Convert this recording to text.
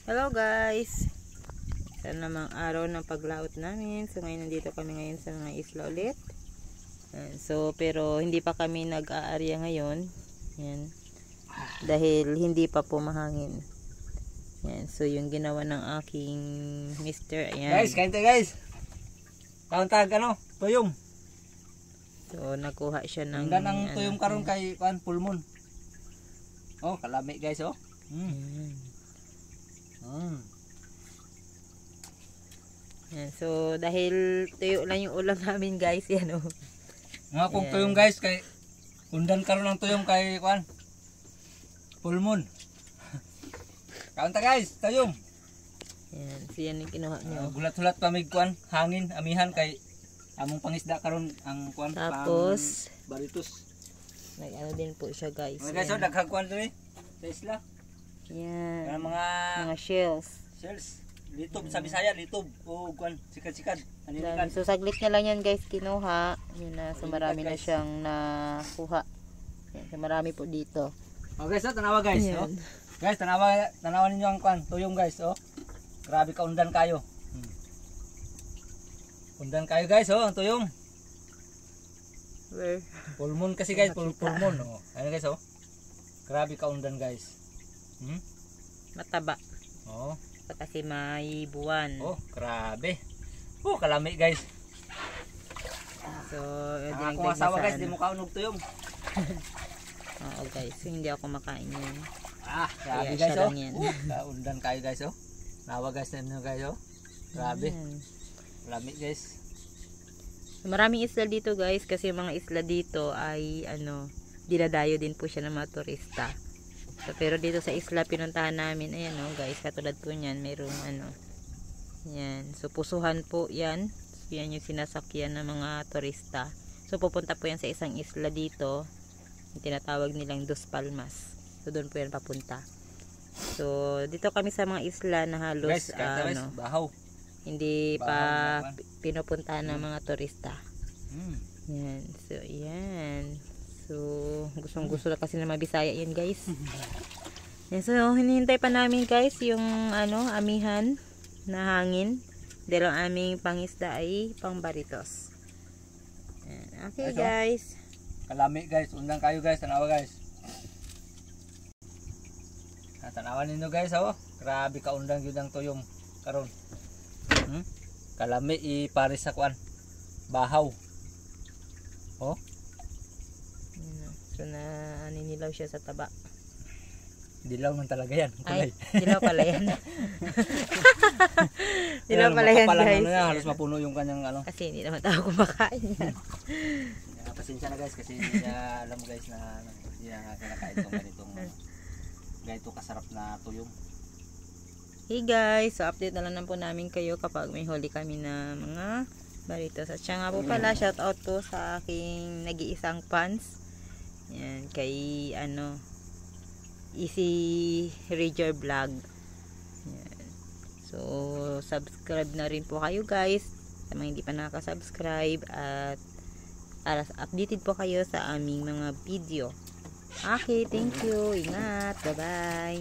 Hello guys! Isa namang araw ng paglaot namin. So ngayon nandito kami ngayon sa mga isla ulit. So pero hindi pa kami nag-aarya ngayon. Yan. Dahil hindi pa po mahangin. Yan. So yung ginawa ng aking mister. Ayan. Guys, kain tayo guys. Tawag tuyong. So nakuha siya ng Handa ng tuyong karon kay full moon. Oh, kalami guys oh. Yan. So dahil tuyo lang yung ulam namin guys, yan oh. Mga kung tuyong guys kay undan karon ng tuyong kay full moon. Kaon ta guys, tuyong. Yan, so yan yung kinuha nyo. Gulat-hulat pamig hangin, amihan kay among pangisda karon ang tapos baritos. Nag-ano din po siya guys. Mga guys, daghang kuan diri sa isla. Yan. Mga shells. Shells. Litob sa Bisaya, litob o kuan sikad-sikad. So saglit na lang yan guys kinuha. Yun na, so marami na siyang nakuha. Yan, so marami po dito. Oh guys, tanawa guys, oh. Guys, tanawa ninyo ang kuan, tuyong guys, oh. Grabe ka undan kayo. Undan kayo guys, oh, ang tuyong. Where? Full moon kasi guys, full moon, oh. Ayun guys, oh. Grabe ka undan guys. Mataba. Oh. Kasi may buwan. Oh, grabe. Oh, kalami guys. So, ako asawa guys, di mo kaunog tuyong. Oo guys, hindi ako makain yun. Grabe guys, oh. Undan kayo guys, oh. Nawa guys na inyo guys, oh. Grabe. Kalami guys. Maraming isla dito guys, kasi mga isla dito ay dinadayo din po siya ng mga turista. So, pero dito sa isla pinuntahan namin, ayan o guys, katulad po niyan, mayroong yan, so pusuhan po yan. So, yan yung sinasakyan ng mga turista. So pupunta po yan sa isang isla dito, yung tinatawag nilang Dos Palmas. So doon po yan papunta. So dito kami sa mga isla na halos bahaw. Hindi pa pinupuntahan ng mga turista. Yan, so yan. So, gustong-gusto na kasi na mabisaya yun guys. Yan, so, hinihintay pa namin guys yung amihan na hangin. Dahil ang aming pangisda ay pang baritos. Yan. Okay guys. Kalami guys, undan kayo guys, tanawa guys. Tanawa ninyo guys, oh. Grabe ka undan yun ang tuyong karon. Kalami ipares sa kuan. Bahaw. Oh. So naninilaw siya sa taba. Dilaw man talaga yan. Kulay. Ay, dilaw pala yan. Dilaw pala yan guys. Halos mapuno yung kanyang Kasi hindi naman tao kumakain yan. Pasensya na guys kasi hindi niya alam guys na hindi na kinakain itong ganitong kasarap na tuyong. Hey guys, so update na lang po namin kayo kapag may huli kami na mga baritos. At siya nga po pala, shout out po sa aking nag-iisang fans. Yan, kay Easy Ranger Vlog. Yan. So, subscribe na rin po kayo guys. Sa mga hindi pa nakaka-subscribe. At updated po kayo sa aming mga video. Okay, thank you. Ingat. Bye-bye.